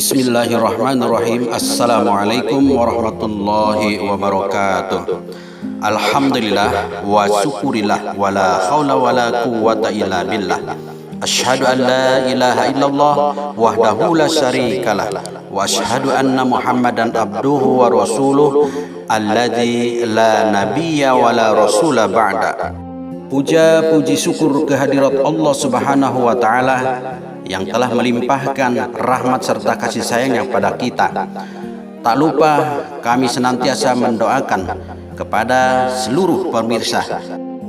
Bismillahirrahmanirrahim. Assalamualaikum warahmatullahi wabarakatuh. Alhamdulillah wa syukurillah wa la hawla wa la quwwata illa billah. Asyhadu an la ilaha illallah wahdahu la syarikalah wa asyhadu anna Muhammadan abduhu wa rasuluh alladzi la nabiyya wa la rasula ba'da. Puja puji syukur kehadirat Allah Subhanahu wa taala yang telah melimpahkan rahmat serta kasih sayangnya pada kita. Tak lupa kami senantiasa mendoakan kepada seluruh pemirsa,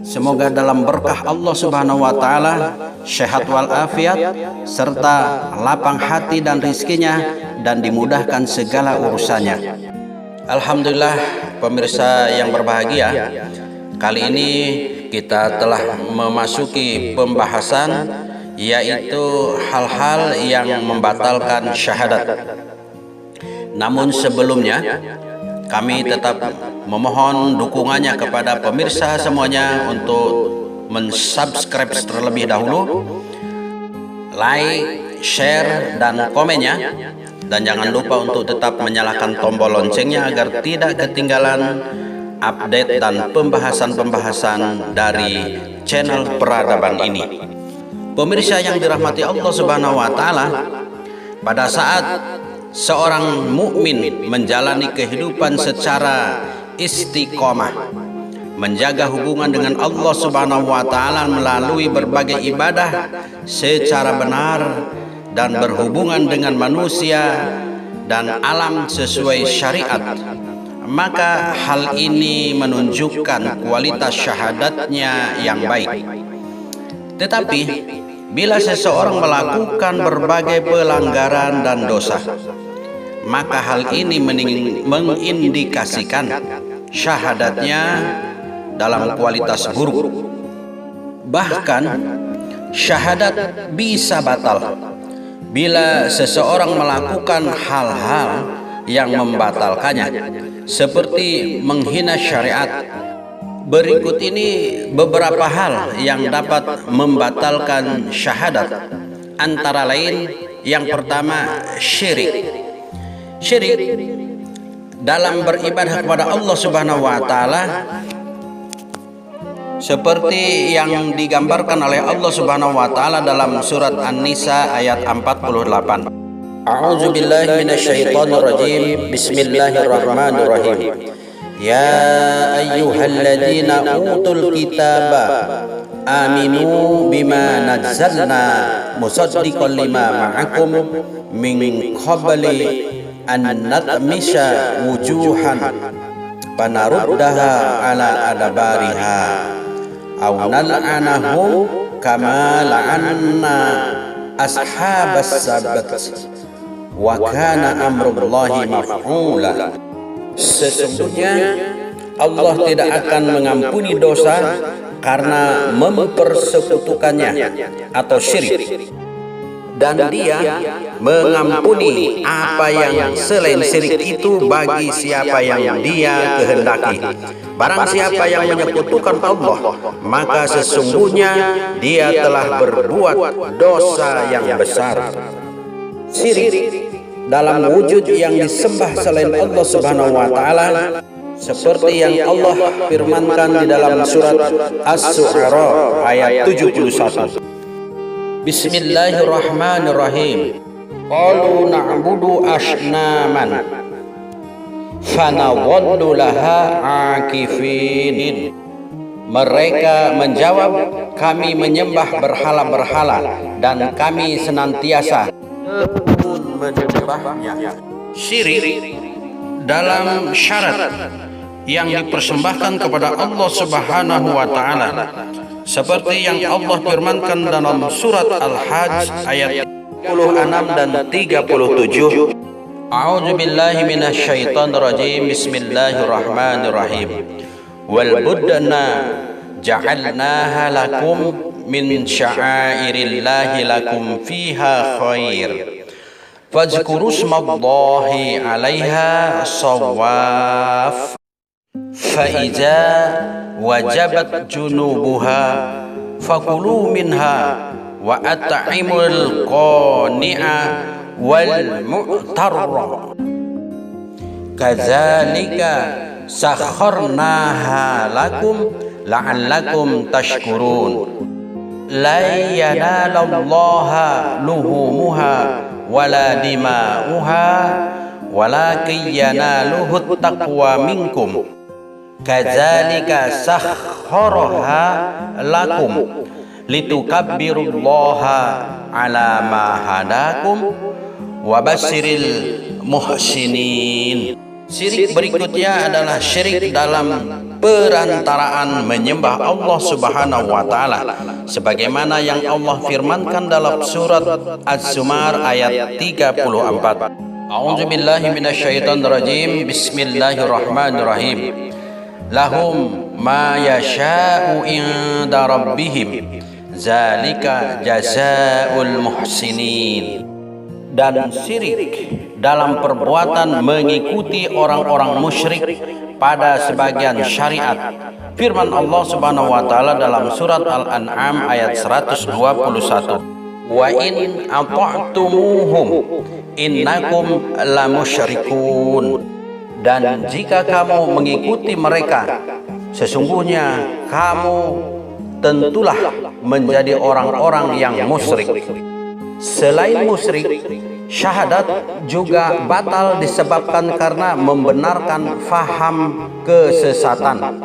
semoga dalam berkah Allah Subhanahu wa taala sehat walafiat serta lapang hati dan rezekinya dan dimudahkan segala urusannya. Alhamdulillah pemirsa yang berbahagia, kali ini kita telah memasuki pembahasan yaitu hal-hal yang membatalkan syahadat. Namun sebelumnya kami tetap memohon dukungannya kepada pemirsa semuanya untuk mensubscribe terlebih dahulu, like, share, dan komennya, dan jangan lupa untuk tetap menyalakan tombol loncengnya agar tidak ketinggalan update dan pembahasan-pembahasan dari channel peradaban ini. Pemirsa yang dirahmati Allah Subhanahu wa taala, pada saat seorang mukmin menjalani kehidupan secara istiqomah, menjaga hubungan dengan Allah Subhanahu wa taala melalui berbagai ibadah secara benar dan berhubungan dengan manusia dan alam sesuai syariat, maka hal ini menunjukkan kualitas syahadatnya yang baik. Tetapi bila seseorang melakukan berbagai pelanggaran dan dosa, maka hal ini mengindikasikan syahadatnya dalam kualitas buruk. Bahkan syahadat bisa batal bila seseorang melakukan hal-hal yang membatalkannya, seperti menghina syariat. Berikut ini beberapa hal yang dapat membatalkan syahadat. Antara lain, yang pertama, syirik. Syirik dalam beribadah kepada Allah Subhanahu wa taala seperti yang digambarkan oleh Allah Subhanahu wa taala dalam surat An-Nisa ayat 48. A'udzu billahi minasyaitonir rajim. Bismillahirrahmanirrahim. Ya ayyuhalladzina utul kitaba aminu bima nazzalna musaddiqan lima ma'akum min qabli an natmisha wujuhan panaruddaha ala adabariha aw nal'anahum kama la'anna ashabas sabat wa kana amrullahi maf'ula. Sesungguhnya Allah tidak akan mengampuni dosa karena mempersekutukannya atau syirik, dan Dia mengampuni apa yang selain syirik itu bagi siapa yang Dia kehendaki. Barang siapa yang menyekutukan Allah, maka sesungguhnya dia telah berbuat dosa yang besar. Syirik dalam wujud yang disembah selain Allah Subhanahu wa taala, seperti yang Allah firmankan di dalam surat Asy-Syu'ara ayat 71. Bismillahirrahmanirrahim. Qalu na'budu asnaman fanadhallu laha akifin. Mereka menjawab, kami menyembah berhala-berhala dan kami senantiasa menyembahnya. Syirik dalam syarat yang dipersembahkan kepada Allah Subhanahu wa taala, seperti yang Allah firmankan dalam surat Al-Hajj ayat 36 dan 37. A'udzu billahi minasyaitonir rajim. Bismillahirrahmanirrahim. Wal buddana ja'alnaha lakum min sya'airillahi lakum fiha khair fazkuru smallahi 'alaiha shawaf fa iza wajabat junubuha fakulu minha wa at'imul qani'a wal mu'tarra. Kadzalika sakharnaha lakum la'allakum tashkurun. La yanalallaha luhumuha wala dima'uha walakin yanaluhu taqwa minkum. Kadzalika sakhkharaha lakum litukabbirullaha ala ma hadakum wa basyiril muhsinin. Syirik berikutnya adalah syirik dalam perantaraan menyembah Allah Subhanahu wa taala, sebagaimana yang Allah firmankan dalam surat Az-Zumar ayat 34. A'udzu billahi minasyaitonir rajim. Bismillahirrahmanirrahim. Lahum ma yasha'u inda rabbihim zalika jazaa'ul muhsinin. Dan syirik dalam perbuatan mengikuti orang-orang musyrik pada sebagian syariat. Firman Allah Subhanahu wa taala dalam surat Al-An'am ayat 121. Wa in ata'tumuhum innakum lamusyrikun. Dan jika kamu mengikuti mereka, sesungguhnya kamu tentulah menjadi orang-orang yang musyrik. Selain musyrik, syahadat juga batal disebabkan karena membenarkan faham kesesatan.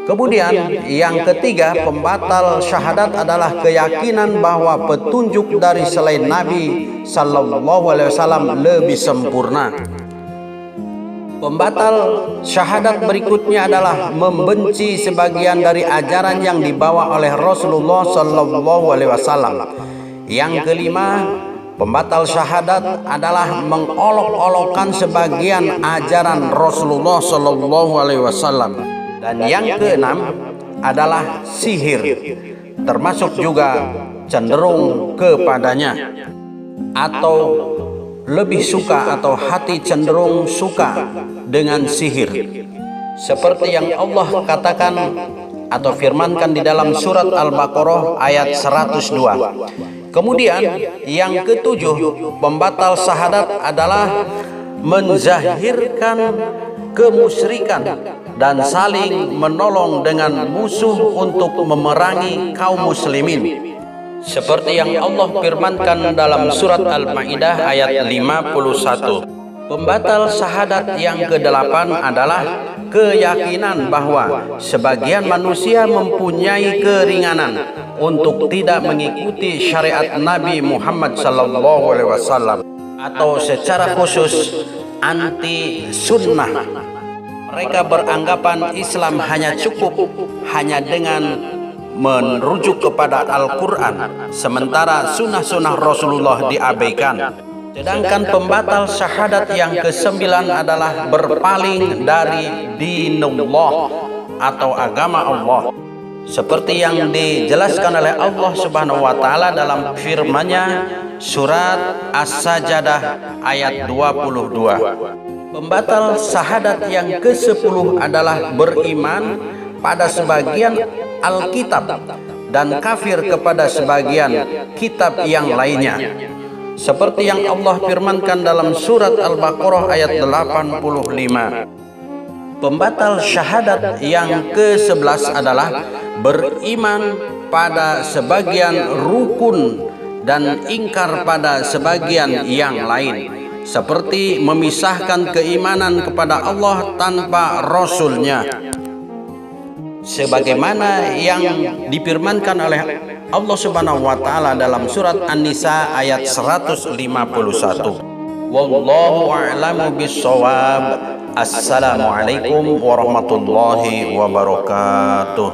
Kemudian yang ketiga, pembatal syahadat adalah keyakinan bahwa petunjuk dari selain Nabi sallallahu alaihi wasallam lebih sempurna. Pembatal syahadat berikutnya adalah membenci sebagian dari ajaran yang dibawa oleh Rasulullah sallallahu alaihi wasallam. Yang kelima, pembatal syahadat adalah mengolok-olokkan sebagian ajaran Rasulullah sallallahu alaihi wasallam. Dan yang keenam adalah sihir, termasuk juga cenderung kepadanya, atau lebih suka atau hati cenderung suka dengan sihir. Seperti yang Allah katakan atau firmankan di dalam surat Al-Baqarah ayat 102. Kemudian yang ketujuh, pembatal syahadat adalah menzahirkan kemusyrikan dan saling menolong dengan musuh untuk memerangi kaum muslimin. Seperti yang Allah firmankan dalam surat Al-Maidah ayat 51. Pembatal syahadat yang kedelapan adalah keyakinan bahwa sebagian manusia mempunyai keringanan untuk tidak mengikuti syariat Nabi Muhammad sallallahu alaihi wasallam, atau secara khusus anti sunnah. Mereka beranggapan Islam hanya cukup dengan merujuk kepada Al-Quran, sementara sunnah-sunnah Rasulullah diabaikan. Sedangkan pembatal syahadat yang kesembilan adalah berpaling dari dinullah atau agama Allah, seperti yang dijelaskan oleh Allah Subhanahu wa taala dalam firman-Nya surat As-Sajdah ayat 22. Pembatal syahadat yang ke-10 adalah beriman pada sebagian Alkitab dan kafir kepada sebagian kitab yang lainnya, seperti yang Allah firmankan dalam surat Al-Baqarah ayat 85. Pembatal syahadat yang ke-11 adalah beriman pada sebagian rukun dan ingkar pada sebagian yang lain, seperti memisahkan keimanan kepada Allah tanpa Rasul-Nya, sebagaimana yang difirmankan oleh Allah Subhanahu wa taala dalam surat An-Nisa ayat 151. Wallahu a'lamu bis-shawab. Assalamualaikum warahmatullahi wabarakatuh.